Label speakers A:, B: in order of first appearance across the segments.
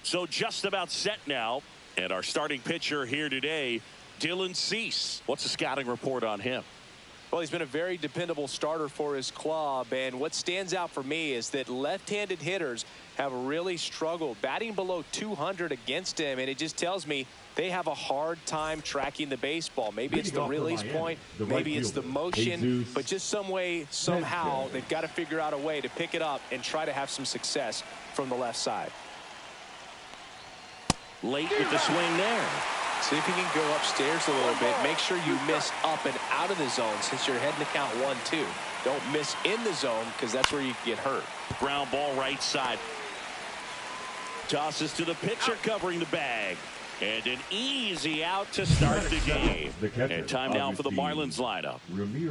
A: So just about set now. And our starting pitcher here today, Dylan Cease. What's the scouting report on him?
B: Well, he's been a very dependable starter for his club, and what stands out for me is that left-handed hitters have really struggled batting below 200 against him, and it just tells me they have a hard time tracking the baseball. Maybe it's the release point, maybe it's the motion, but just some way, somehow, they've got to figure out a way to pick it up and try to have some success from the left side.
A: Late with the swing there.
B: See if you can go upstairs a little bit. Make sure you miss up and out of the zone since you're heading to count 1-2. Don't miss in the zone because that's where you get hurt.
A: Ground ball right side. Tosses to the pitcher covering the bag. And an easy out to start the game. And time now for the Marlins lineup.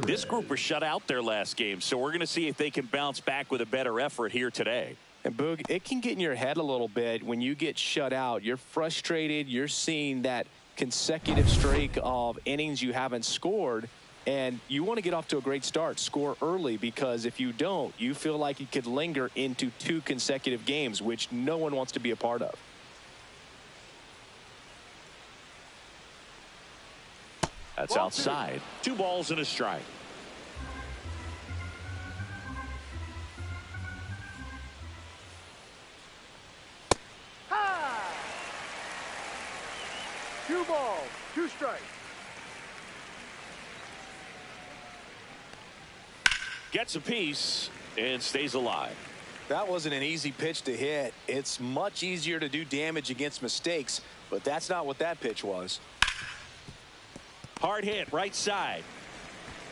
A: This group was shut out their last game, so we're going to see if they can bounce back with a better effort here today.
B: And Boog, it can get in your head a little bit when you get shut out. You're frustrated. You're seeing that consecutive streak of innings you haven't scored, and you want to get off to a great start, score early, because if you don't, you feel like it could linger into 2 consecutive games, which no one wants to be a part of.
A: That's outside. 2 balls and a strike.
C: High. 2 balls, 2 strikes.
A: Gets a piece and stays alive.
B: That wasn't an easy pitch to hit. It's much easier to do damage against mistakes, but that's not what that pitch was.
A: Hard hit right side.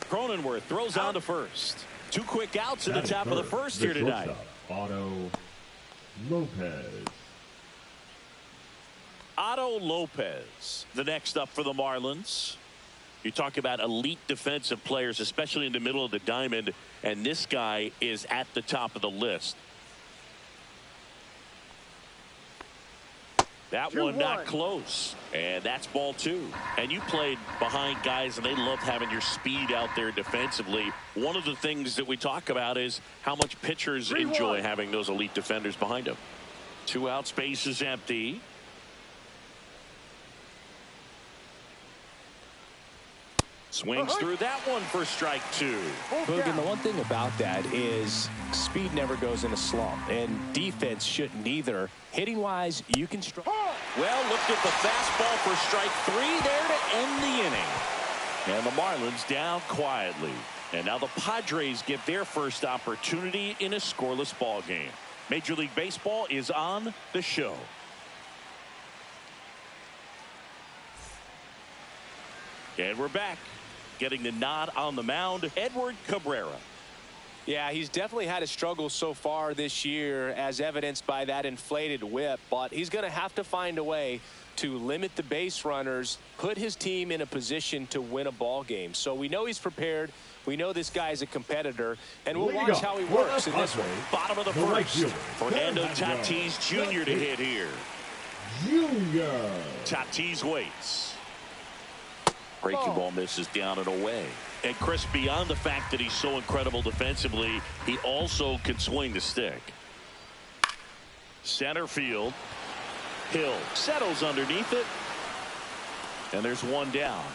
A: Cronenworth throws on to first. 2 quick outs in the top of the first here tonight.
D: Otto Lopez.
A: Otto Lopez, the next up for the Marlins. You talk about elite defensive players, especially in the middle of the diamond, and this guy is at the top of the list. That one not close, and that's ball 2. And you played behind guys, and they love having your speed out there defensively. One of the things that we talk about is how much pitchers enjoy having those elite defenders behind them. 2 out, space is empty. Swings through that one for strike 2.
B: Boog, and the one thing about that is speed never goes in a slump, and defense shouldn't either. Hitting wise, you can strike.
A: Well, looked at the fastball for strike 3 there to end the inning. And the Marlins down quietly. And now the Padres get their first opportunity in a scoreless ball game. Major League Baseball is on the show. And we're back. Getting the nod on the mound, Edward Cabrera.
B: Yeah, he's definitely had a struggle so far this year, as evidenced by that inflated whip, but he's going to have to find a way to limit the base runners, put his team in a position to win a ball game. So we know he's prepared. We know this guy is a competitor, and we'll watch how he works in this one.
A: Bottom of the first. Fernando Tatis Jr. to hit here. Tatis waits. Breaking ball misses down and away. And Chris, beyond the fact that he's so incredible defensively, he also can swing the stick. Center field. Hill settles underneath it. And there's 1 down.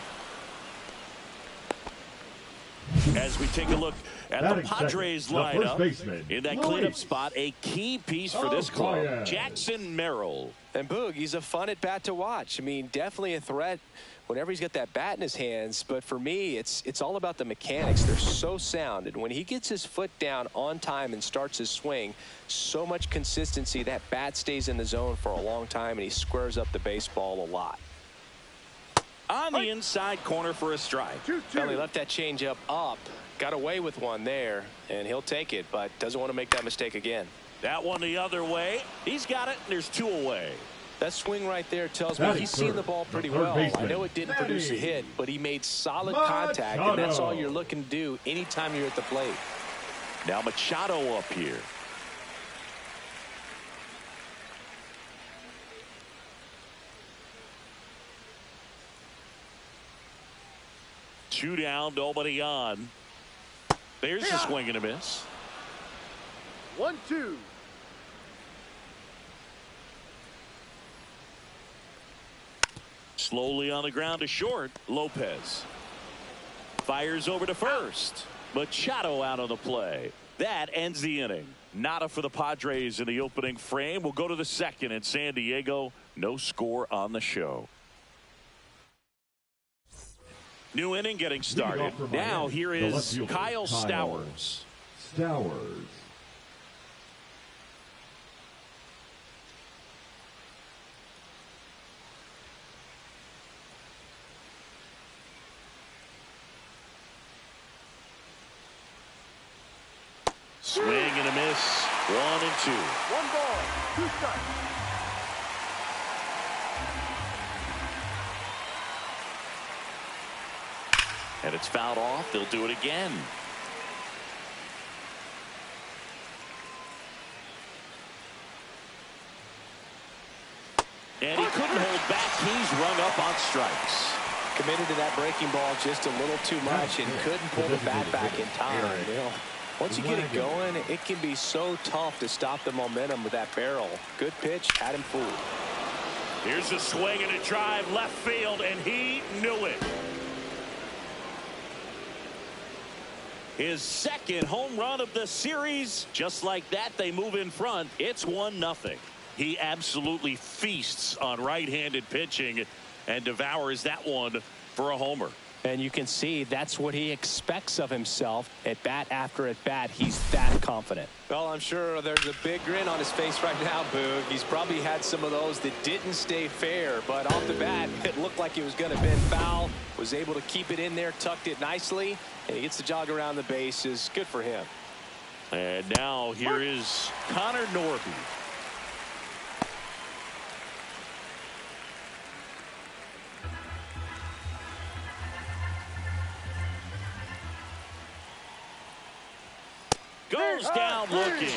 A: As we take a look at the Padres lineup, in that cleanup spot, a key piece for this club, Jackson Merrill.
B: And Boog, he's a fun at bat to watch. I mean, definitely a threat whenever he's got that bat in his hands. But for me, it's all about the mechanics. They're so sound. And when he gets his foot down on time and starts his swing, so much consistency, that bat stays in the zone for a long time, and he squares up the baseball a lot.
A: On the inside corner for a strike.
B: Well, he left that changeup up, got away with one there, and he'll take it, but doesn't want to make that mistake again.
A: That one the other way. He's got it, and there's 2 away.
B: That swing right there tells me he's seen the ball pretty well. I know it didn't produce a hit, but he made solid contact, and that's all you're looking to do anytime you're at the plate.
A: Now Machado up here. Two down, nobody on. There's a swing and a miss.
C: 1-2.
A: Slowly on the ground to short. Lopez fires over to first. Machado out on the play. That ends the inning. Nada for the Padres in the opening frame. We'll go to the second in San Diego. No score on the show. New inning getting started. Now here is Kyle Stowers. Swing and a miss. 1-2.
C: 1 ball, 2 strikes.
A: And it's fouled off. They'll do it again. And he couldn't hold back. He's rung up on strikes.
B: Committed to that breaking ball just a little too much and couldn't pull the bat back in time. You know, once you get it going, it can be so tough to stop the momentum with that barrel. Good pitch, had him fooled.
A: Here's a swing and a drive left field, and he knew it. His second home run of the series. Just like that, they move in front. It's 1-0. He absolutely feasts on right-handed pitching and devours that one for a homer.
B: And you can see that's what he expects of himself at bat after at bat. He's that confident. Well, I'm sure there's a big grin on his face right now, Boog. He's probably had some of those that didn't stay fair, but off the bat, it looked like it was going to bend foul. Was able to keep it in there, tucked it nicely, and he gets the jog around the bases. Good for him.
A: And now here is Connor Norby. Goes down looking.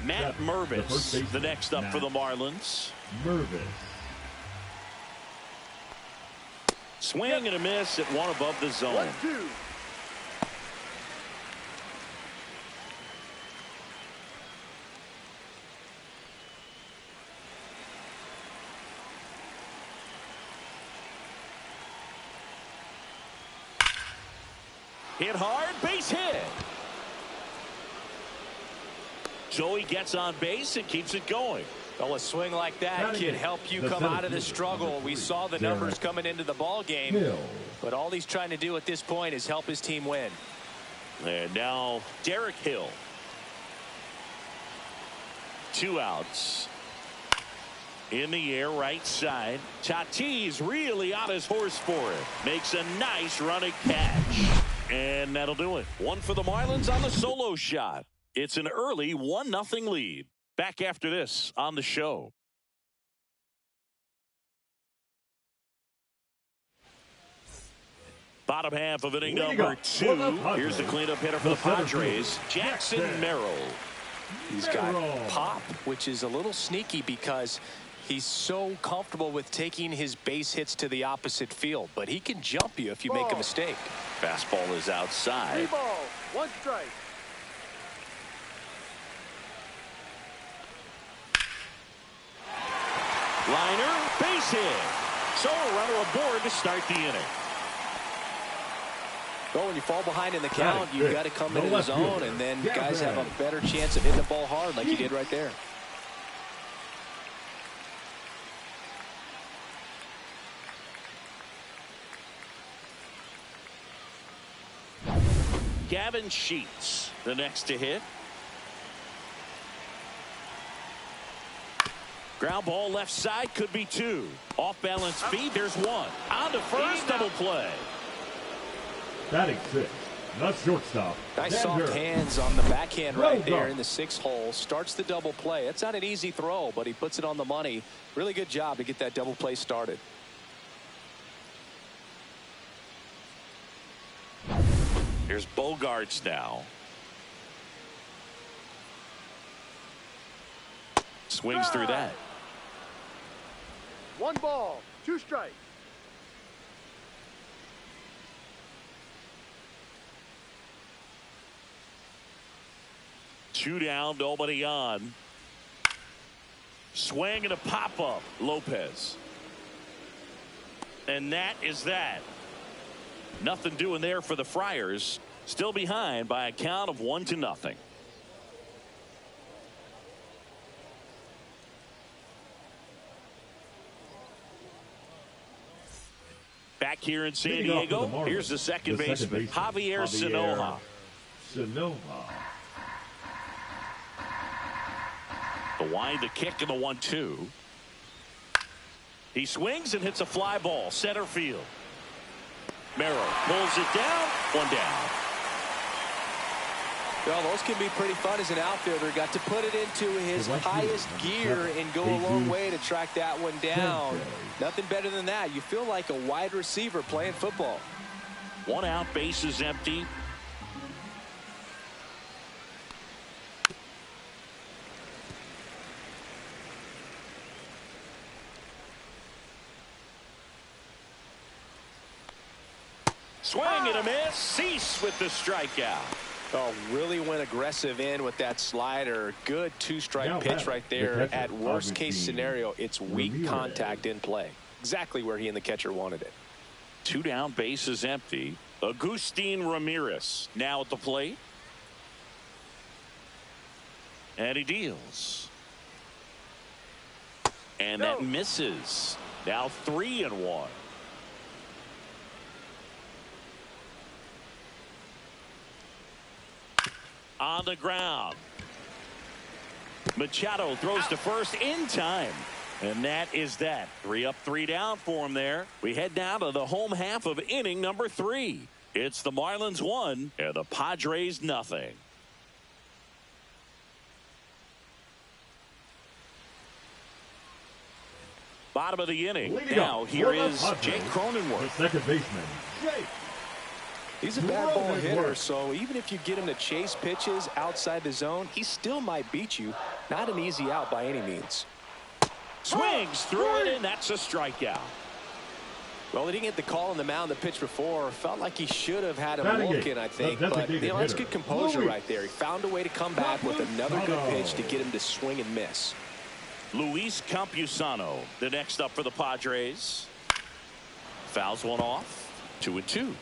A: Matt Mervis, the next up for the Marlins. Swing and a miss at one above the zone.
C: 1-2.
A: Hit hard, base hit. Joey gets on base and keeps it going.
B: Well, a swing like that can help you come out of the struggle. We saw the numbers coming into the ball game, but all he's trying to do at this point is help his team win.
A: And now Derek Hill. 2 outs. In the air, right side. Tatis really on his horse for it. Makes a nice running catch. And that'll do it. One for the Marlins on the solo shot. It's an early 1-0 lead. Back after this on the show. Bottom half of inning number 2. Here's the cleanup hitter for the Padres, Jackson Merrill.
B: He's got pop, which is a little sneaky because he's so comfortable with taking his base hits to the opposite field, but he can jump you if you make a mistake.
A: Fastball is outside.
C: 3 balls, 1 strike.
A: Liner, base hit. So a runner aboard to start the inning.
B: Well, when you fall behind in the count, you've got to come into the zone, and then guys have a better chance of hitting the ball hard like he did right there.
A: Gavin Sheets, the next to hit. Ground ball left side, could be 2. Off balance feed, there's 1. On to first, double play.
D: Batting 6, the shortstop.
B: Nice soft hands on the backhand right there in the 6th hole. Starts the double play. It's not an easy throw, but he puts it on the money. Really good job to get that double play started.
A: Here's Bogarts now. Swings through that.
C: 1 ball, 2 strikes.
A: Two down, nobody on. Swing and a pop-up. Lopez. And that is that. Nothing doing there for the Friars. Still behind by a count of 1-0. Back here in San Diego, here's the second baseman, Javier Sanoja. The wind, the kick, and the 1-2. He swings and hits a fly ball, center field. Merrill pulls it down, one down.
B: Well, those can be pretty fun as an outfielder. Got to put it into his highest gear and go a long way to track that one down. Nothing better than that. You feel like a wide receiver playing football.
A: 1 out, base is empty. Swing and a miss. Cease with the strikeout.
B: Oh, really went aggressive in with that slider. Good two-strike pitch right there. At worst case scenario, it's weak contact in play. Exactly where he and the catcher wanted it.
A: 2 down, base is empty. Agustin Ramirez now at the plate. And he deals. And that misses. Now 3-1. On the ground. Machado throws to first in time. And that is that. 3 up, 3 down for him there. We head down to the home half of inning number 3. It's the Marlins 1 and the Padres nothing. Bottom of the inning. Now here is Jake Cronenworth.
D: Second baseman, Jake.
B: He's a bad ball hitter, so even if you get him to chase pitches outside the zone, he still might beat you. Not an easy out by any means.
A: Swings through it, and that's a strikeout.
B: Well, he didn't get the call on the mound the pitch before. Felt like he should have had him looking, I think. But, you know, that's good composure right there. He found a way to come back with another good pitch to get him to swing and miss.
A: Luis Campusano, the next up for the Padres. Fouls one off. 2-2.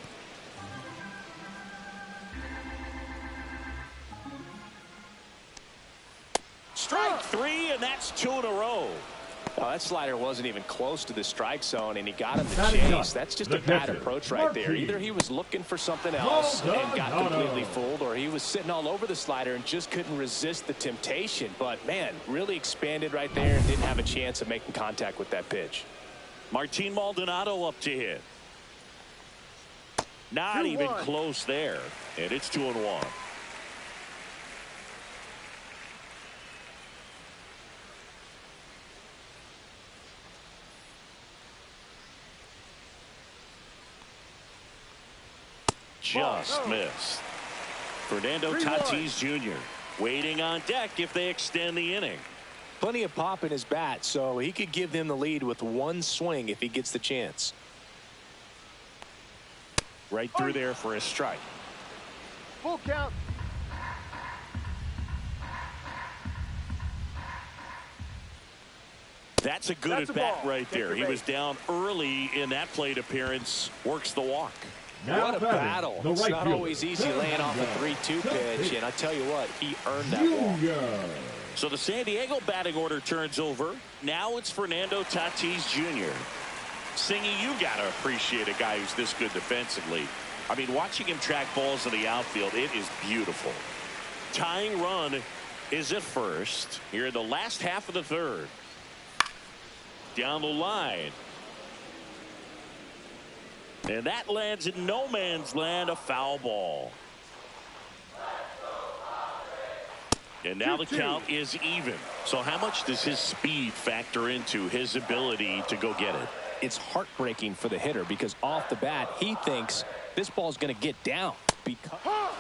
A: Strike 3, and that's 2 in a row.
B: Oh, that slider wasn't even close to the strike zone, and he got him to chase. That's just a bad approach right there. Either he was looking for something else and got completely fooled, or he was sitting all over the slider and just couldn't resist the temptation. But, man, really expanded right there and didn't have a chance of making contact with that pitch.
A: Martin Maldonado up to hit. Not even close there, and it's 2-1. Just missed. Fernando Tatis Jr. waiting on deck if they extend the inning.
B: Plenty of pop in his bat, so he could give them the lead with one swing if he gets the chance.
A: Right through there for a strike.
C: Full count.
A: That's a good at bat right there. He was down early in that plate appearance. Works the walk.
B: What a battle. It's not always easy laying off a 3-2 pitch, and I tell you what, he earned that walk.
A: So the San Diego batting order turns over. Now it's Fernando Tatis Jr. Singy, you got to appreciate a guy who's this good defensively. I mean, watching him track balls in the outfield, it is beautiful. Tying run is at first here in the last half of the third. Down the line. And that lands in no man's land, a foul ball. And now the count is even. So how much does his speed factor into his ability to go get it?
B: It's heartbreaking for the hitter because off the bat, he thinks this ball's going to get down.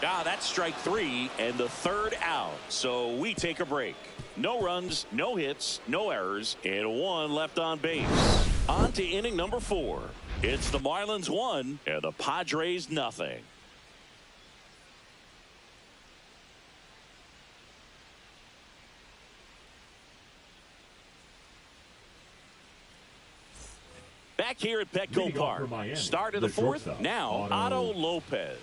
A: That's strike 3 and the third out. So we take a break. No runs, no hits, no errors, and 1 left on base. On to inning number 4. It's the Marlins 1 and the Padres nothing. back here at Petco
D: Leading off for
A: Park.
D: Miami,
A: Start of the fourth.
D: shortstop,
A: Now, Otto Lopez.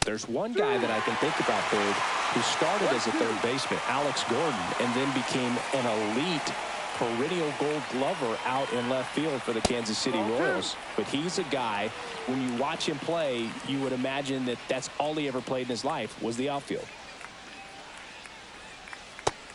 B: There's one guy that I can think about, Bird, who started as a third baseman, Alex Gordon, and then became an elite perennial Gold Glover out in left field for the Kansas City Royals. But he's a guy, when you watch him play, you would imagine that that's all he ever played in his life was the outfield.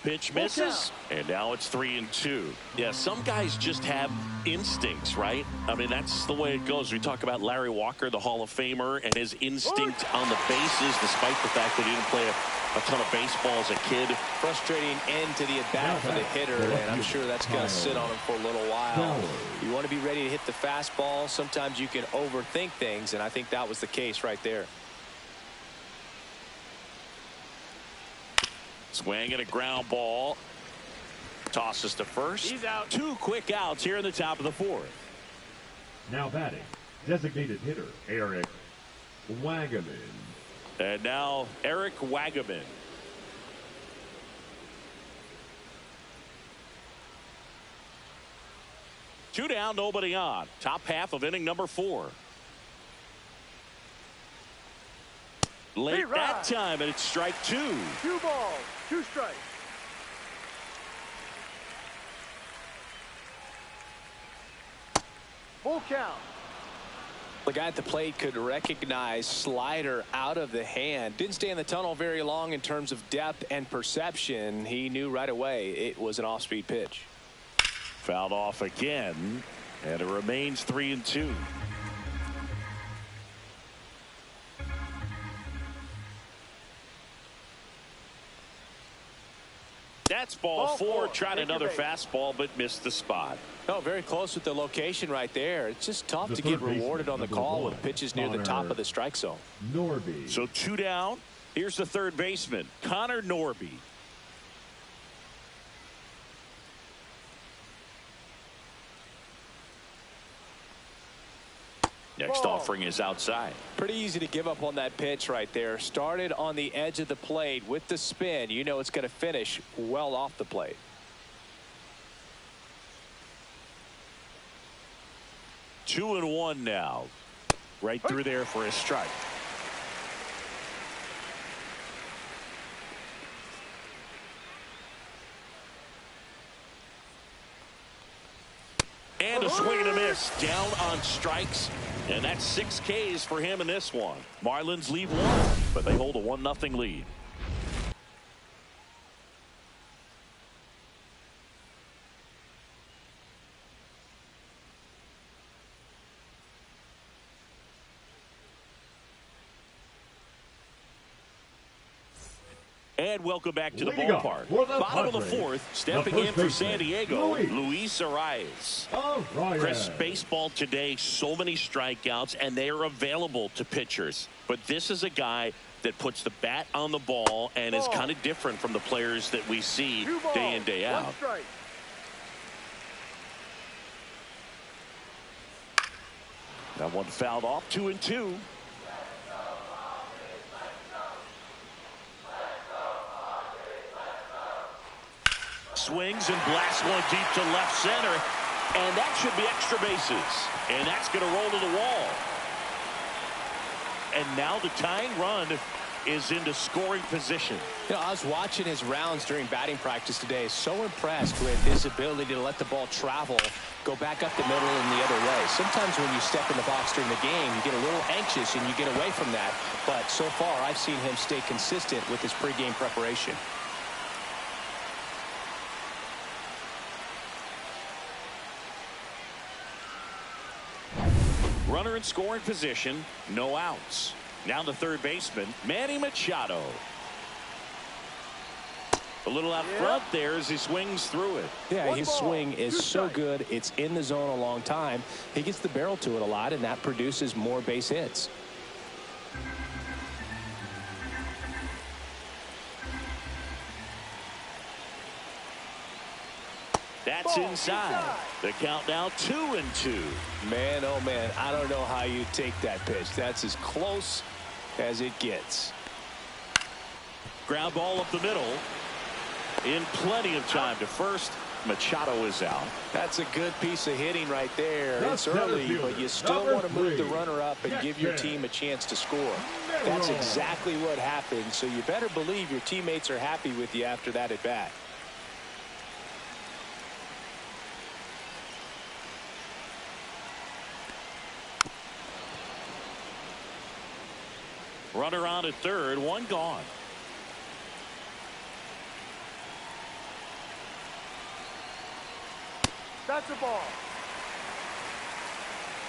A: Pitch misses, and now it's 3-2. Yeah, some guys just have instincts, right? I mean, that's the way it goes. We talk about Larry Walker, the Hall of Famer, and his instinct on the bases, despite the fact that he didn't play a ton of baseball as a kid.
B: Frustrating end to the at-bat for the hitter, and I'm sure that's going to sit on him for a little while. You want to be ready to hit the fastball. Sometimes you can overthink things, and I think that was the case right there.
A: Swing and a ground ball. Tosses to first.
C: He's out.
A: 2 quick outs here in the top of the fourth.
D: Now batting, designated hitter Eric Wagaman.
A: And now Eric Wagaman. Two down, nobody on. Top half of inning number 4. Late that time, and it's strike 2.
C: 2 balls, 2 strikes. Full count.
B: The guy at the plate could recognize slider out of the hand. Didn't stay in the tunnel very long in terms of depth and perception. He knew right away it was an off-speed pitch.
A: Fouled off again, and it remains 3-2. That's ball 4. Tried another fastball, but missed the spot.
B: No, very close with the location right there. It's just tough to get rewarded on the call with pitches near the top of the strike zone.
D: Norby.
A: So 2 down. Here's the third baseman, Connor Norby. Next offering is outside.
B: Pretty easy to give up on that pitch right there. Started on the edge of the plate with the spin. You know it's going to finish well off the plate.
A: Two and one now. Right through there for a strike. And a swing and a miss. Down on strikes. And that's 6 Ks for him in this one. Marlins lead 1, but they hold a 1-0 lead. And welcome back to the ballpark. Bottom of the fourth, stepping in for San Diego, Luis Arias. Chris, baseball today, so many strikeouts, and they are available to pitchers. But this is a guy that puts the bat on the ball and is kind of different from the players that we see day in, day out. That one fouled off, 2-2. Swings and blasts one deep to left center, and that should be extra bases, and that's going to roll to the wall. And now the tying run is into scoring position.
B: You know, I was watching his rounds during batting practice today. So impressed with his ability to let the ball travel, go back up the middle and the other way. Sometimes when you step in the box during the game, you get a little anxious and you get away from that. But so far, I've seen him stay consistent with his pregame preparation.
A: Runner in scoring position, no outs. Now the third baseman, Manny Machado. A little out front there as he swings through it.
B: Yeah, his swing is so good. It's in the zone a long time. He gets the barrel to it a lot, and that produces more base hits.
A: That's inside. The count now 2-2.
B: Man, oh man, I don't know how you take that pitch. That's as close as it gets.
A: Ground ball up the middle. in plenty of time to first. Machado is out.
B: That's a good piece of hitting right there. It's early, but you still want to move the runner up and give your team a chance to score. That's exactly what happened, so you better believe your teammates are happy with you after that at bat.
A: Runner on at third, one gone.
C: That's a ball.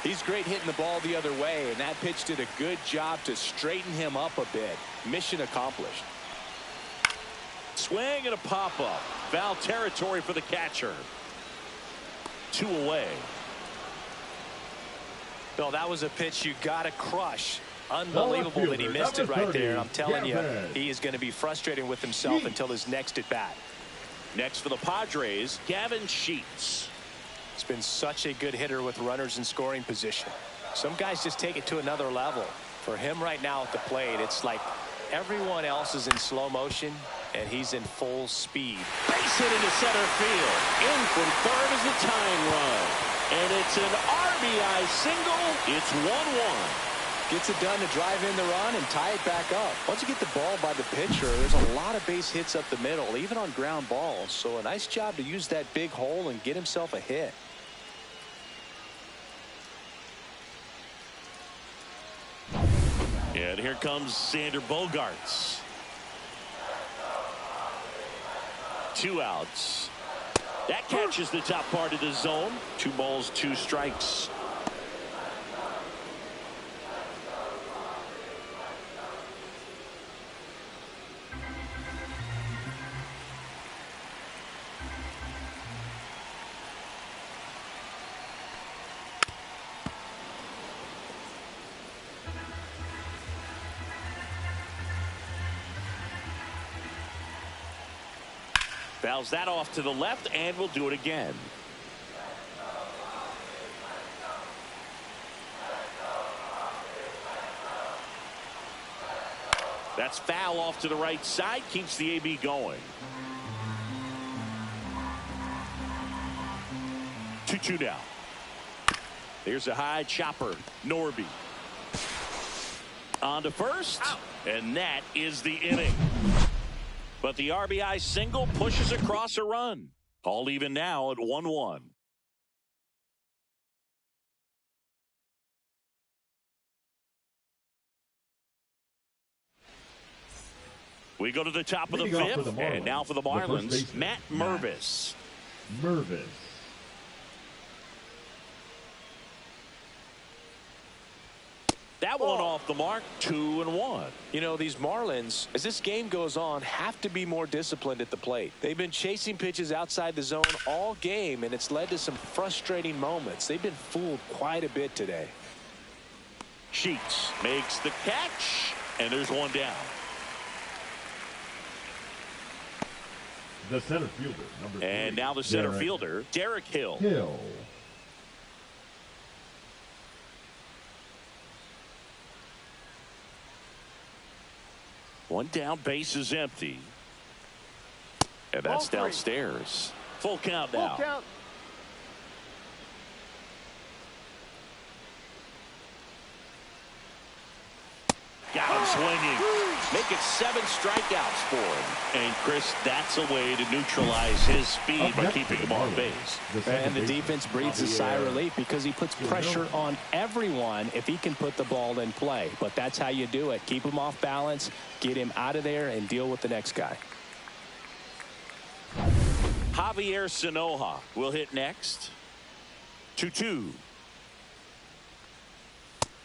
B: He's great hitting the ball the other way, and that pitch did a good job to straighten him up a bit. Mission accomplished.
A: Swing and a pop-up. Foul territory for the catcher. 2 away.
B: No, that was a pitch you got to crush. Unbelievable that he missed it right there. I'm telling you, he is going to be frustrated with himself until his next at bat.
A: Next for the Padres, Gavin Sheets.
B: It's been such a good hitter with runners in scoring position. Some guys just take it to another level. For him right now at the plate, it's like everyone else is in slow motion and he's in full speed.
A: Base hit into center field. In from third is a tying run. And it's an RBI single. It's 1-1.
B: Gets it done to drive in the run and tie it back up. Once you get the ball by the pitcher, there's a lot of base hits up the middle, even on ground balls. So a nice job to use that big hole and get himself a hit.
A: And here comes Xander Bogaerts. 2 outs. That catches the top part of the zone. 2 balls, 2 strikes. Fouls that off to the left, and we'll do it again. That's foul off to the right side, keeps the AB going. 2-2 now. There's a high chopper. Norby. On to first, and that is the inning. But the RBI single pushes across a run. All even now at 1-1. We go to the top of the 5th, and now for the Marlins, Matt Mervis. That one off the mark, 2-1.
B: You know, these Marlins, as this game goes on, have to be more disciplined at the plate. They've been chasing pitches outside the zone all game, and it's led to some frustrating moments. They've been fooled quite a bit today.
A: Sheets makes the catch, and there's one down.
D: The center fielder, number 3.
A: And now the center fielder, Derek Hill. One down, base is empty. And that's downstairs. Full count now.
C: Full count.
A: Got him swinging. Make it 7 strikeouts for him. And Chris, that's a way to neutralize his speed by keeping him on base.
E: And the defense breathes a sigh of relief because he puts pressure on everyone if he can put the ball in play. But that's how you do it. Keep him off balance, get him out of there, and deal with the next guy.
A: Javier Sanoja will hit next. 2-2.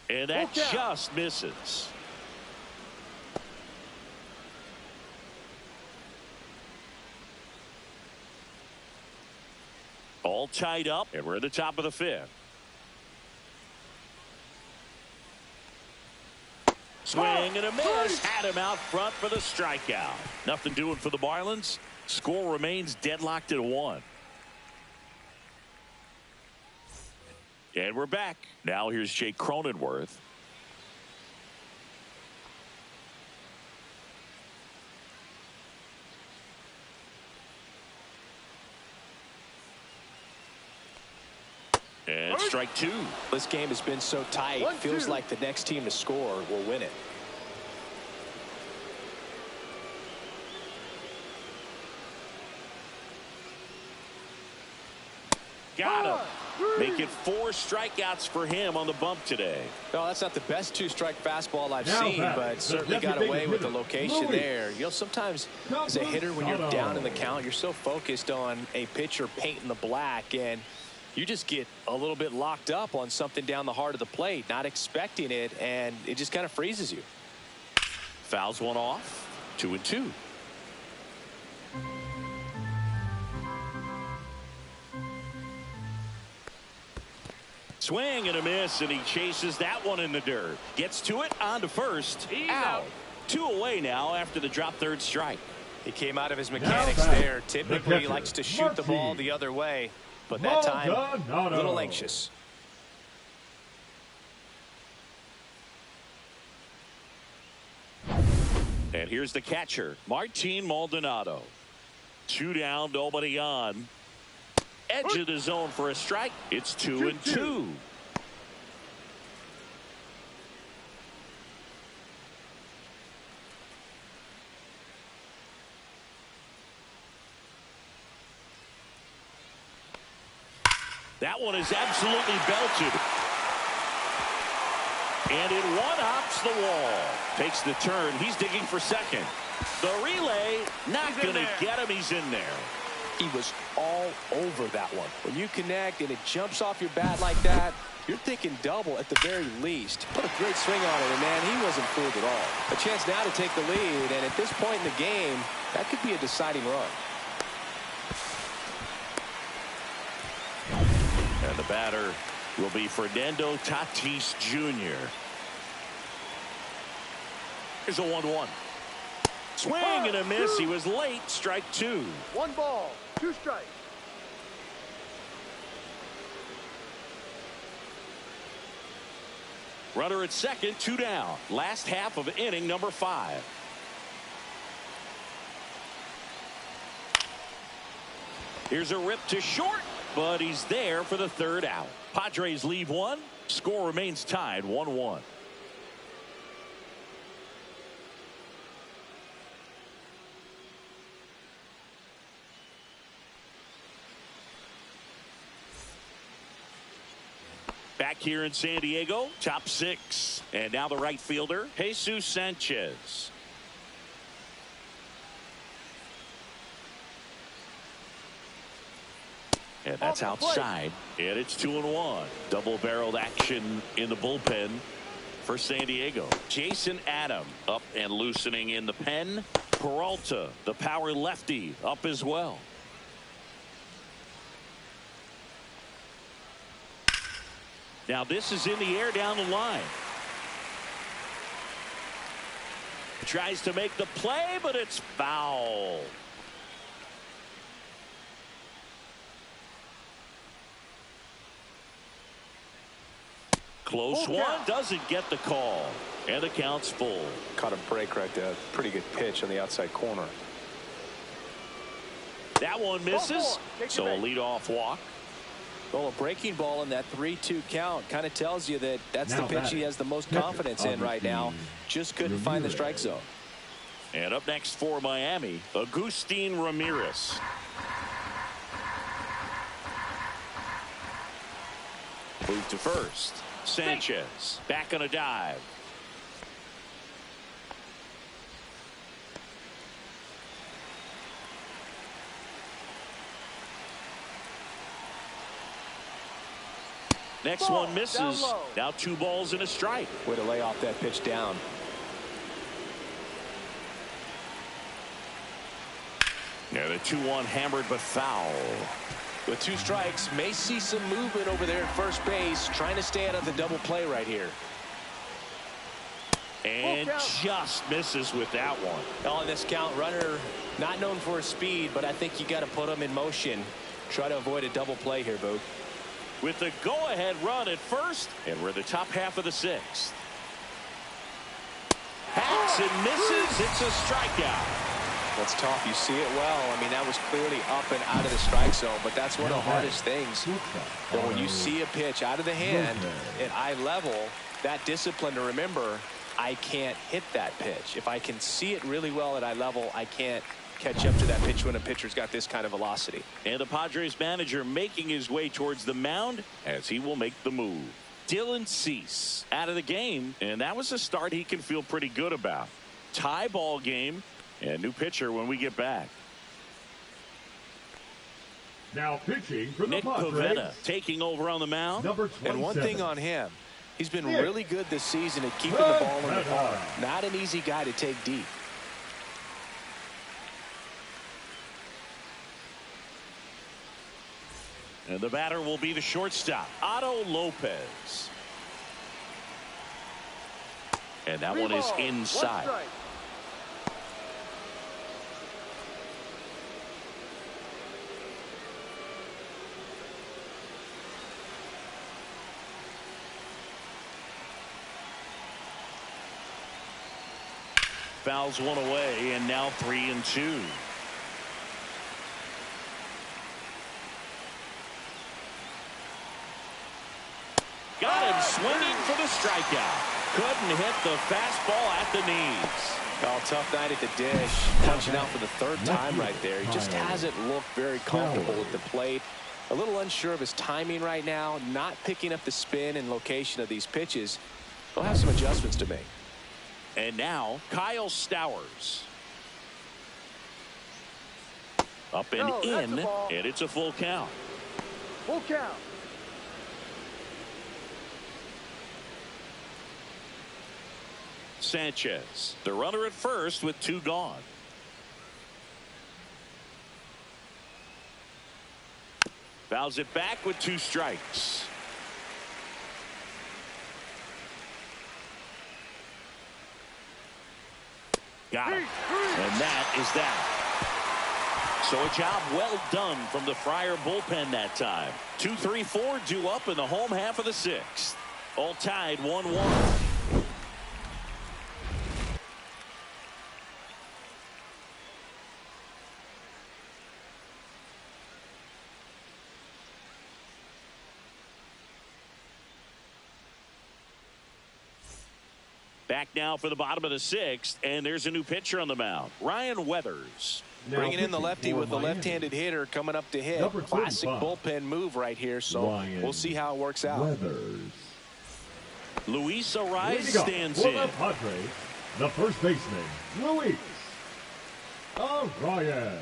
A: And that just misses. All tied up, and we're at the top of the 5th. Swing and a miss. Had him out front for the strikeout. Nothing doing for the Marlins. Score remains deadlocked at 1. And we're back. Now here's Jake Cronenworth. And strike two.
E: This game has been so tight. Feels like the next team to score will win it.
A: Got him. Make it 4 strikeouts for him on the bump today.
E: No, that's not the best 2-strike fastball I've
D: Now
E: seen,
D: back,
E: but certainly
D: the
E: got away with the
D: hitter,
E: location
D: Louis.
E: there. You know, sometimes as a hitter, when you're down in the count, you're so focused on a pitcher painting the black, and you just get a little bit locked up on something down the heart of the plate, not expecting it, and it just kind of freezes you.
A: Fouls one off. 2-2. Swing and a miss, and he chases that one in the dirt. Gets to it, on to first. Out. 2 away now after the drop third strike.
E: He came out of his mechanics there. Typically, he likes to shoot the ball the other way, but that time, a little anxious.
A: And here's the catcher, Martin Maldonado. 2 down, nobody on. Edge of the zone for a strike. It's 2-2. That one is absolutely belted. And it one-hops the wall. Takes the turn. He's digging for second. The relay, not going to get him. He's in there.
E: He was all over that one. When you connect and it jumps off your bat like that, you're thinking double at the very least. Put a great swing on it, and man, he wasn't fooled at all. A chance now to take the lead, and at this point in the game, that could be a deciding run.
A: And the batter will be Fernando Tatis Jr. Here's a 1-1. Swing and a miss. He was late. Strike 2.
C: 1 ball, 2 strikes.
A: Runner at second, 2 down. Last half of inning number 5. Here's a rip to short, but he's there for the 3rd out. Padres leave 1. Score remains tied 1-1. Back here in San Diego, top 6. And now the right fielder, Jesus Sanchez. And that's outside. And it's 2-1. Double-barreled action in the bullpen for San Diego. Jason Adam up and loosening in the pen. Peralta, the power lefty, up as well. Now this is in the air down the line. Tries to make the play, but it's foul. Close one, doesn't get the call. And the count's full.
E: Caught a break right there. Pretty good pitch on the outside corner.
A: That one misses. So a leadoff walk.
E: Well, a breaking ball in that 3-2 count kind of tells you that that's the pitch he has the most confidence in right now. Just couldn't find the strike zone.
A: And up next for Miami, Agustin Ramirez. Move to first. Sanchez back on a dive. Next one misses. Now 2 balls and a strike.
E: Way to lay off that pitch down.
A: And a 2-1 hammered but foul.
E: With 2 strikes, may see some movement over there at first base, trying to stay out of the double play right here.
A: And just misses with that one.
E: On this count, runner not known for his speed, but I think you got to put him in motion. Try to avoid a double play here, Boog.
A: With the go-ahead run at first, and we're the top half of the 6th. Hacks and misses. It's a strikeout.
B: That's tough. You see it well. I mean, that was clearly up and out of the strike zone, but that's one of the hardest things. That when you see a pitch out of the hand at eye level, that discipline to remember, I can't hit that pitch. If I can see it really well at eye level, I can't catch up to that pitch when a pitcher's got this kind of velocity.
A: And the Padres manager making his way towards the mound as he will make the move. Dylan Cease out of the game, and that was a start he can feel pretty good about. Tie ball game, and new pitcher when we get back.
D: Now pitching for the
A: Nick
D: Padres,
A: Pivetta taking over on the mound.
D: number 27.
B: And one thing on him, he's been really good this season at keeping the ball in the park. Not an easy guy to take deep.
A: And the batter will be the shortstop, Otto Lopez. And that one is inside. Fouls one away, and now 3-2. Got him swinging for the strikeout. Couldn't hit the fastball at the knees.
B: Oh, tough night at the dish. Punching out for the third time right there. He just hasn't looked very comfortable at the plate. A little unsure of his timing right now. Not picking up the spin and location of these pitches. He'll have some adjustments to make.
A: And now Kyle Stowers. Up and in, and it's a full count.
C: Full count.
A: Sanchez, the runner at first with 2 gone. Fouls it back with 2 strikes. Got him. And that is that. So a job well done from the Friar bullpen that time. 2-3-4 due up in the home half of the 6th. All tied 1-1. Back now for the bottom of the 6th, and there's a new pitcher on the mound, Ryan Weathers.
B: Now bringing in the lefty with the left-handed hitter coming up to hit. Classic bullpen move right here, so we'll see how it works out.
D: Weathers.
A: Luis Ariz stands in.
D: For the Padres, the first baseman, Luis Ariz.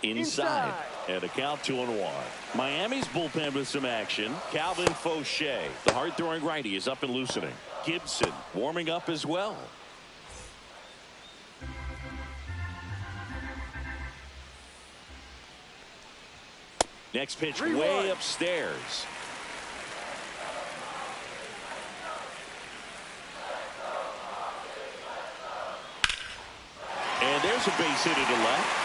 A: Inside. And a count 2-1. Miami's bullpen with some action. Calvin Fauché, the hard-throwing righty, is up and loosening. Gibson warming up as well. Next pitch way upstairs. And there's a base hit to left.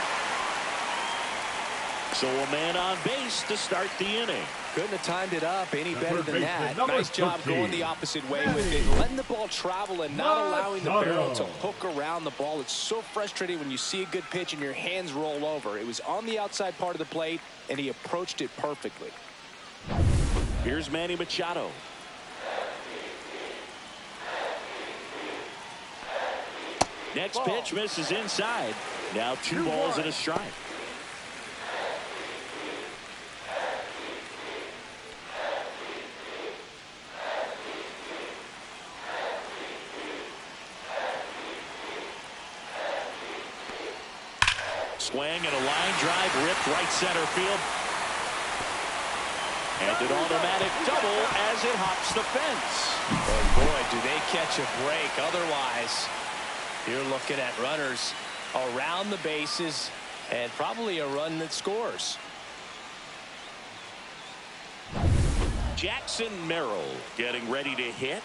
A: So a man on base to start the inning.
B: Couldn't have timed it up any better than that. Nice job going the opposite way with it. Letting the ball travel and not allowing the barrel to hook around the ball. It's so frustrating when you see a good pitch and your hands roll over. It was on the outside part of the plate, and he approached it perfectly.
A: Here's Manny Machado. Next pitch misses inside. Now 2 balls and a strike. Swing and a line drive ripped right center field. And an automatic double as it hops the fence.
B: And boy, do they catch a break. Otherwise, you're looking at runners around the bases and probably a run that scores.
A: Jackson Merrill getting ready to hit.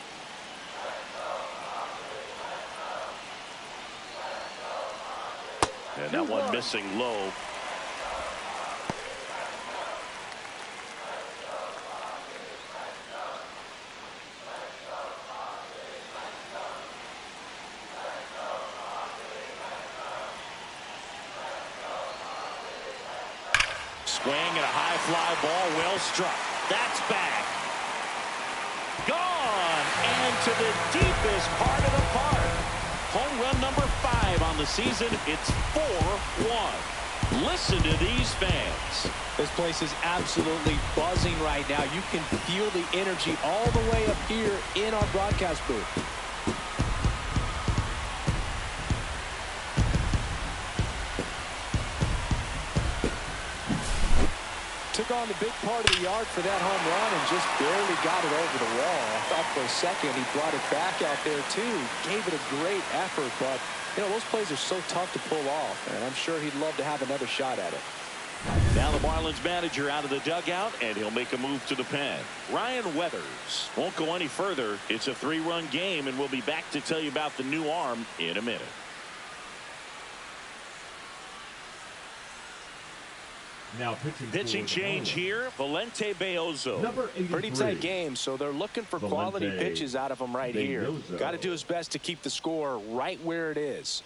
A: And that one missing low. swing and a high fly ball, well struck. That's back. Gone, and to the deepest part of the park. Home run number 5 on the season. It's 4-1. Listen to these fans.
B: This place is absolutely buzzing right now. You can feel the energy all the way up here in our broadcast booth. Took on the big part of the yard for that home run and just barely got it over the wall. I thought for a second he brought it back out there too. Gave it a great effort, but you know, those plays are so tough to pull off, and I'm sure he'd love to have another shot at it.
A: Now the Marlins manager out of the dugout, and he'll make a move to the pen. Ryan Weathers won't go any further. It's a 3-run game, and we'll be back to tell you about the new arm in a minute.
D: Now
A: pitching change here. Valente Beozo.
D: Number 83.
B: Pretty tight game, so they're looking for quality pitches out of him right here. Got to do his best to keep the score right where it is.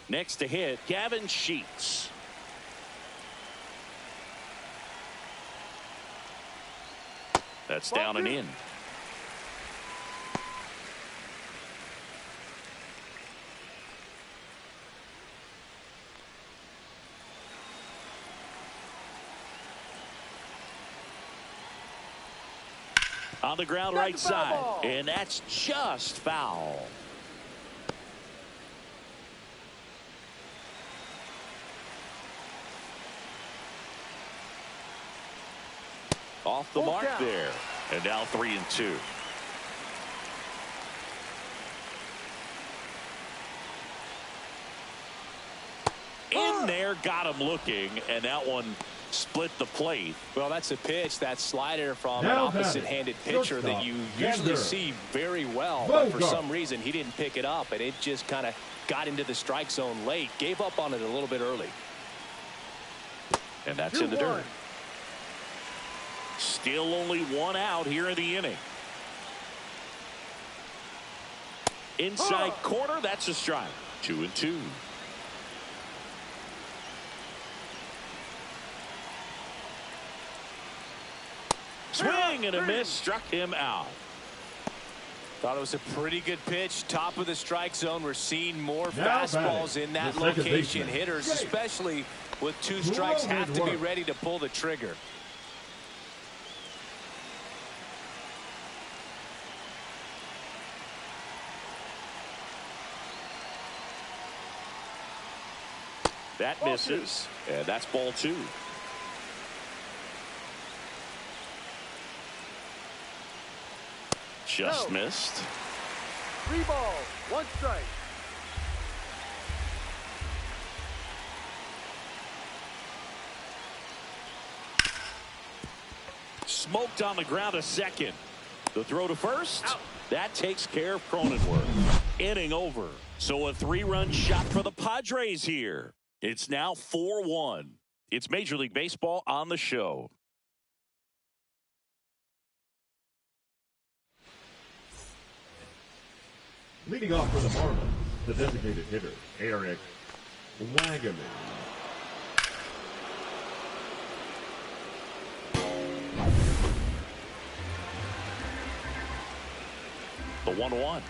A: Next to hit, Gavin Sheets. That's down and in. On the ground right side, and that's just foul. Off the mark there, and now 3-2. In there, got him looking, and that one split the plate.
B: Well, that's a pitch, that slider from an opposite-handed pitcher that you usually see very well, but for some reason he didn't pick it up, and it just kind of got into the strike zone late. Gave up on it a little bit early.
A: And that's in the dirt. Still only 1 out here in the inning. Inside corner, that's a strike. 2-2. Swing and a miss, struck him out.
B: Thought it was a pretty good pitch. Top of the strike zone. We're seeing more fastballs in that location. Hitters, especially with 2 strikes, have to be ready to pull the trigger.
A: That misses, and that's ball 2. Just missed.
C: 3 balls, 1 strike.
A: Smoked on the ground a second. The throw to first. Out. That takes care of Cronenworth. Inning over. So a 3-run shot for the Padres here. It's now 4-1. It's Major League Baseball on the show.
D: Leading off for the Marlins, the designated hitter, Eric Wagaman.
A: The 1-1.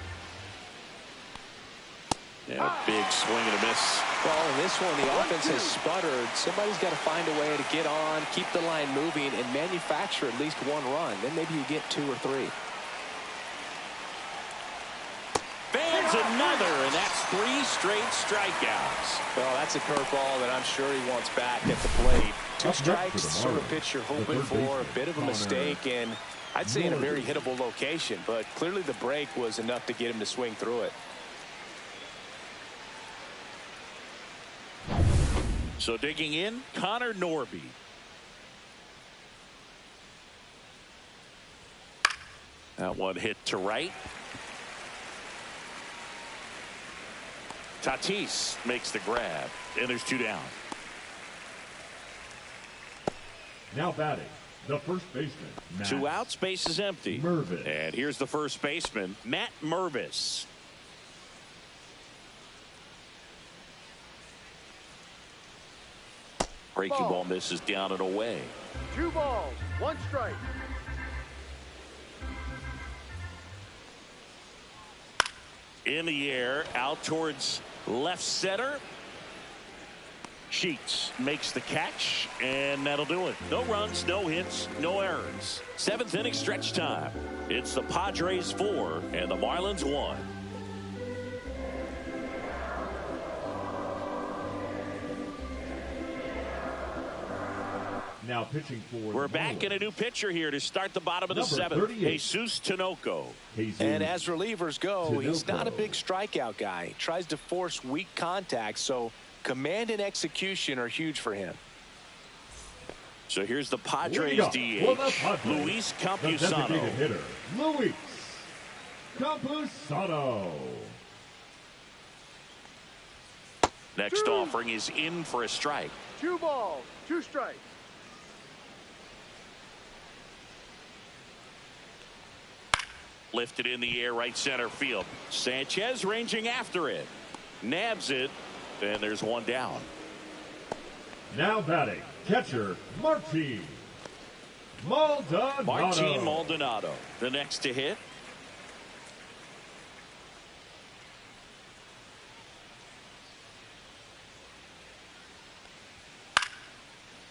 A: And a big swing and a miss.
B: Well, in this one, the offense has sputtered. Somebody's got to find a way to get on, keep the line moving, and manufacture at least 1 run. Then maybe you get 2 or 3.
A: Fans another, and that's 3 straight strikeouts.
B: Well, that's a curveball that I'm sure he wants back at the plate. 2 strikes, sort of pitch you're hoping for. A bit of a mistake, and I'd say in a very hittable location. But clearly the break was enough to get him to swing through it.
A: So digging in, Connor Norby. That one hit to right. Tatis makes the grab, and there's 2 down.
D: Now batting, the first baseman, Matt
A: 2 outs, base is empty.
D: Mervis.
A: And here's the first baseman, Matt Mervis. Breaking ball misses down and away.
C: 2 balls, 1 strike.
A: In the air, out towards left center. Sheets makes the catch, and that'll do it. No runs, no hits, no errors. 7th inning stretch time. It's the Padres 4 and the Marlins 1.
D: Now pitching for
A: We're back in a new pitcher here to start the bottom of the 7th. Jesus Tinoco.
B: And as relievers go, he's not a big strikeout guy. He tries to force weak contact, so command and execution are huge for him.
A: So here's the Padres DH, Luis Campusano.
D: The hitter, Luis Campusano.
A: Next offering is in for a strike.
C: 2 balls, 2 strikes.
A: Lifted in the air, right center field. Sanchez ranging after it. Nabs it, and there's 1 down.
D: Now batting, catcher, Martin Maldonado.
A: Martin Maldonado, the next to hit.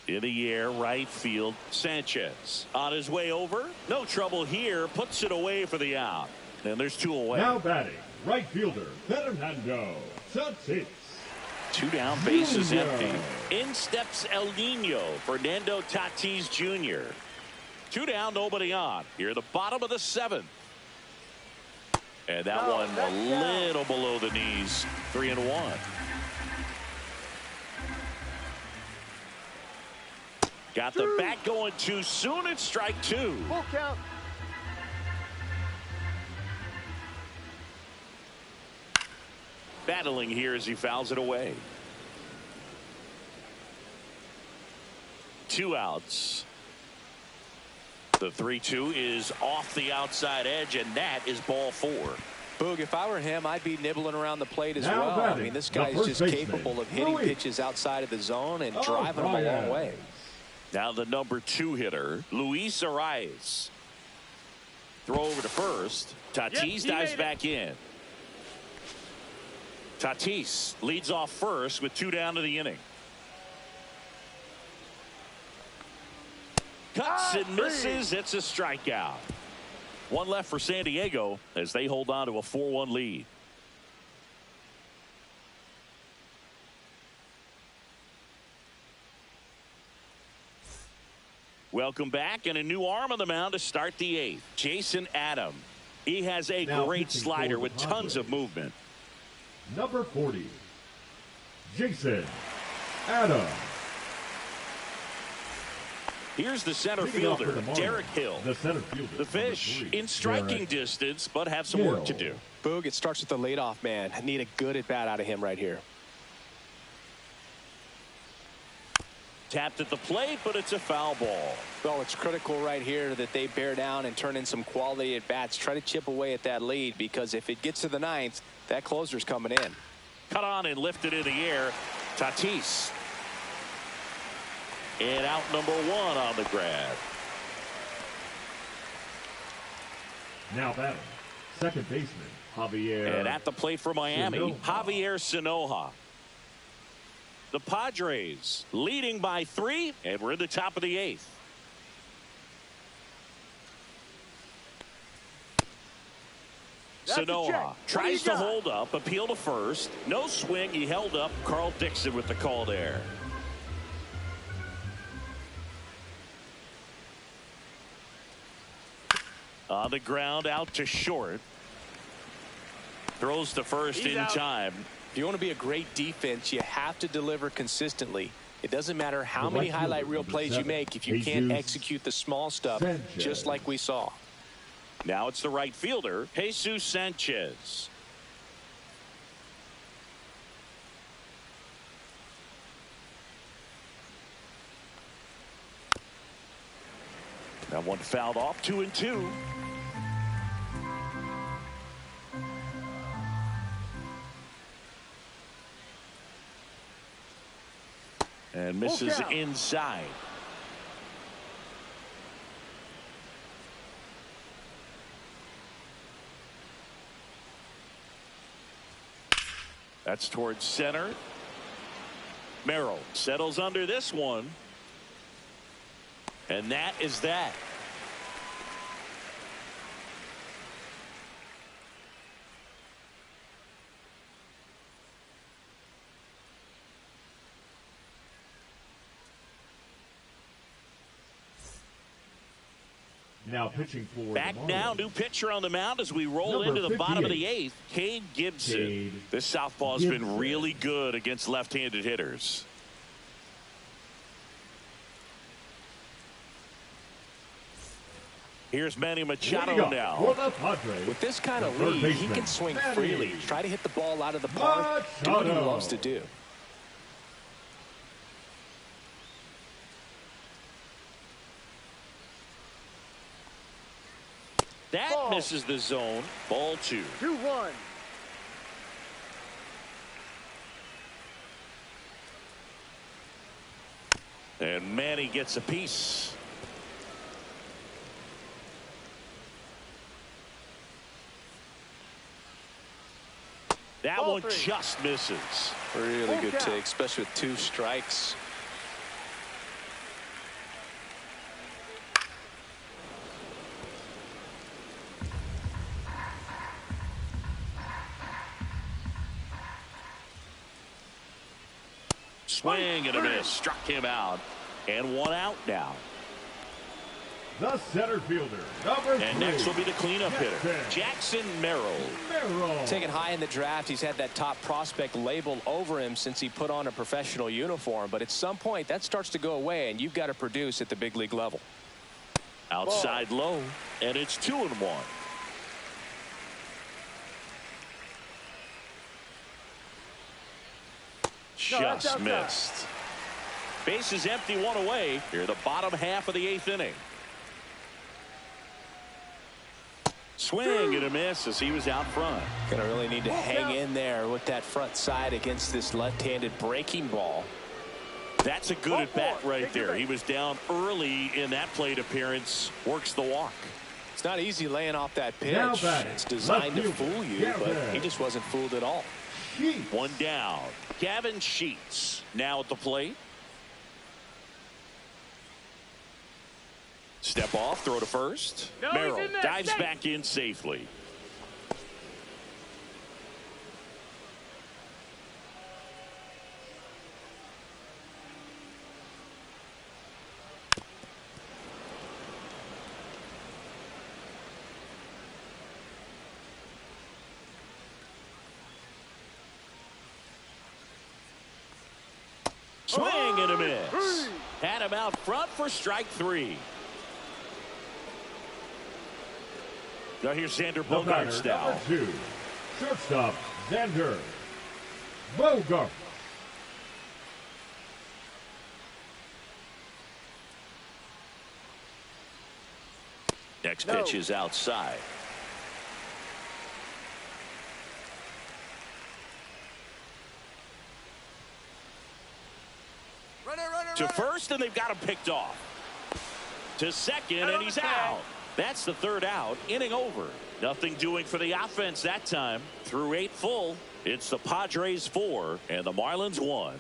A: In the air, right field, Sanchez. On his way over, no trouble here, puts it away for the out. And there's 2 away.
D: Now batting, right fielder, Fernando Tatis.
A: 2 down, bases empty. In steps El Nino, Fernando Tatis Jr. 2 down, nobody on. Here at the bottom of the 7th. And that one a little below the knees. 3-1. Got the bat going too soon. It's strike 2.
C: Full count.
A: Battling here as he fouls it away. 2 outs. The 3-2 is off the outside edge, and that is ball 4.
B: Boog, if I were him, I'd be nibbling around the plate as
D: Now
B: well.
D: batting,
B: I mean, this
D: the
B: guy's
D: first
B: just
D: baseman,
B: capable of hitting
D: Luis.
B: pitches outside of the zone and driving them a long way.
A: Now the number 2 hitter, Luis Arias. Throw over to first. Tatis dives back in. Tatis leads off first with 2 down to the inning. Cuts and misses. It's a strikeout. 1 left for San Diego as they hold on to a 4-1 lead. Welcome back, and a new arm on the mound to start the 8th. Jason Adam. He has a great slider with tons of movement.
D: Number 40, Jason Adam.
A: Here's the center fielder, Derek Hill.
D: The center fielder.
A: The Fish in striking distance, but have some work to do.
B: Boog, it starts with the leadoff man. I need a good at bat out of him right here.
A: Tapped at the plate, but it's a foul ball.
B: Well, it's critical right here that they bear down and turn in some quality at bats. Try to chip away at that lead, because if it gets to the 9th, that closer's coming in.
A: Cut on and lifted in the air. Tatis. And out number 1 on the grab.
D: Now batting, second baseman, Javier.
A: And at the plate for Miami,
D: Sanoja.
A: Javier Sanoja. The Padres leading by 3, and we're in the top of the 8th. Sanoja tries to hold up, appeal to first. No swing. He held up. Carl Dixon with the call there. On the ground, out to short. Throws to first in time.
B: If you want to be a great defense, you have to deliver consistently. It doesn't matter how many highlight reel plays you make if you can't execute the small stuff, just like we saw.
A: Now it's the right fielder, Jesus Sanchez. That one fouled off, 2-2. And And misses inside. That's towards center. Merrill settles under this one. And that is that.
D: Now pitching for
A: back
D: the Marlins.
A: now, new pitcher on the mound as we roll into the bottom of the 8th. Cade Gibson. This southpaw has been really good against left-handed hitters. Here's Manny Machado now.
B: With this kind of lead, he can swing freely. Try to hit the ball out of the park. Do what he loves to do.
A: That misses the zone. Ball 2.
C: 2-1.
A: And Manny gets a piece. That one just misses.
B: Really good take, especially with 2 strikes.
A: Swing and a miss. Struck him out. And 1 out now.
D: The center fielder, number 3.
A: And next will be the cleanup hitter, Jackson Merrill.
B: Taken high in the draft, he's had that top prospect label over him since he put on a professional uniform. But at some point, that starts to go away, and you've got to produce at the big league level.
A: Outside low, and it's 2-1. Just missed. Base is empty, 1 away. Here, the bottom half of the 8th inning. Swing and a miss as he was out front.
B: Gonna really need to hang in there with that front side against this left-handed breaking ball.
A: That's a good at bat right there. He was down early in that plate appearance. Works the walk.
B: It's not easy laying off that pitch. It's designed to fool you, but he just wasn't fooled at all.
A: 1 down. Gavin Sheets now at the plate. Step off, throw to first. Merrill dives back in safely. Swing and a miss. Had him out front for strike 3. Now here's Xander Bogaerts now.
D: Number 2, shortstop, Xander Bogaerts.
A: Next pitch is outside. To first, and they've got him picked off. To second, and he's out. That's the 3rd out. Inning over. Nothing doing for the offense that time. Through 8 full, it's the Padres 4 and the Marlins 1.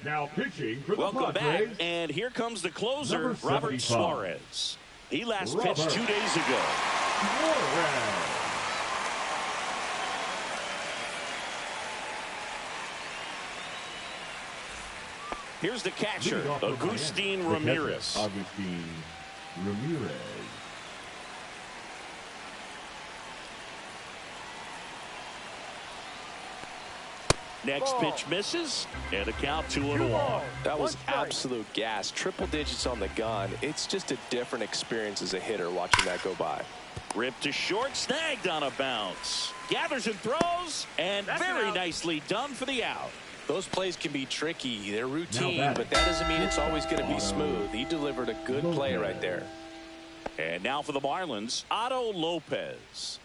D: Now pitching for the
A: Welcome
D: Padres.
A: back, and here comes the closer,
D: Number
A: Robert
D: 75.
A: Suarez. He last pitched 2 days ago.
D: Suarez.
A: Here's the catcher, Agustin Ramirez.
D: Agustin Ramirez.
A: Next pitch misses, and a count 2-1.
B: That was absolute gas. Triple digits on the gun. It's just a different experience as a hitter watching that go by.
A: Ripped to short, snagged on a bounce. Gathers and throws, and very nicely done for the out.
B: Those plays can be tricky. They're routine, but that doesn't mean it's always going to be smooth. He delivered a good play right there.
A: And now for the Marlins, Otto Lopez.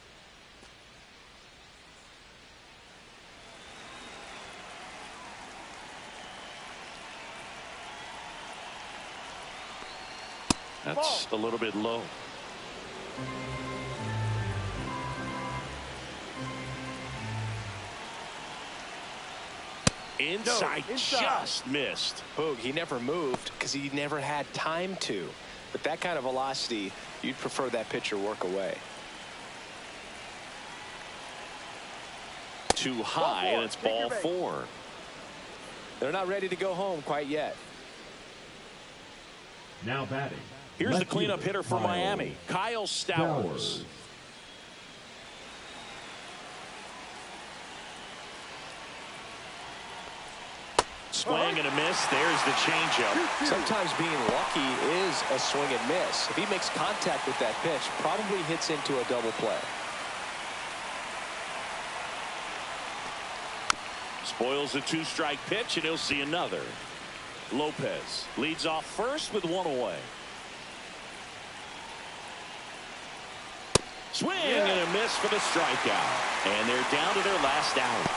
A: That's a little bit low. Inside, just missed.
B: Boog, he never moved because he never had time to. But that kind of velocity, you'd prefer that pitcher work away.
A: Too high, and it's ball 4.
B: They're not ready to go home quite yet.
D: Now batting.
A: Here's the cleanup hitter for Miami, Kyle Stowers. Swing and a miss. There's the changeup.
B: Sometimes being lucky is a swing and miss. If he makes contact with that pitch, probably hits into a double play.
A: Spoils a 2-strike pitch, and he'll see another. Lopez leads off first with 1 away. Swing and a miss for the strikeout. And they're down to their last out.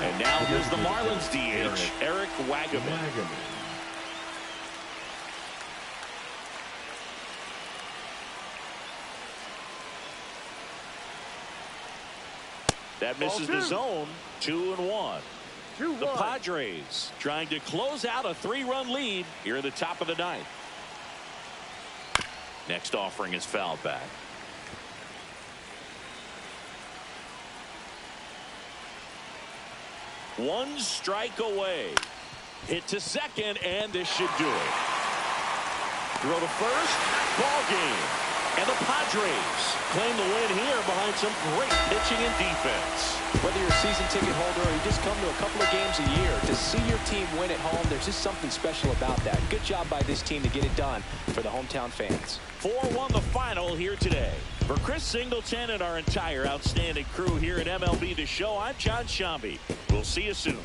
A: And now here's the Marlins DH, Eric Wagaman. That misses the zone. 2-1. The Padres trying to close out a 3-run lead here at the top of the 9th. Next offering is fouled back. One strike away. Hit to second, and this should do it. Throw to first. Ball game. And the Padres claim the win here behind some great pitching and defense.
B: Whether you're a season ticket holder or you just come to a couple of games a year, to see your team win at home, there's just something special about that. Good job by this team to get it done for the hometown fans.
A: 4-1 the final here today. For Chris Singleton and our entire outstanding crew here at MLB The Show, I'm John Shambi. We'll see you soon.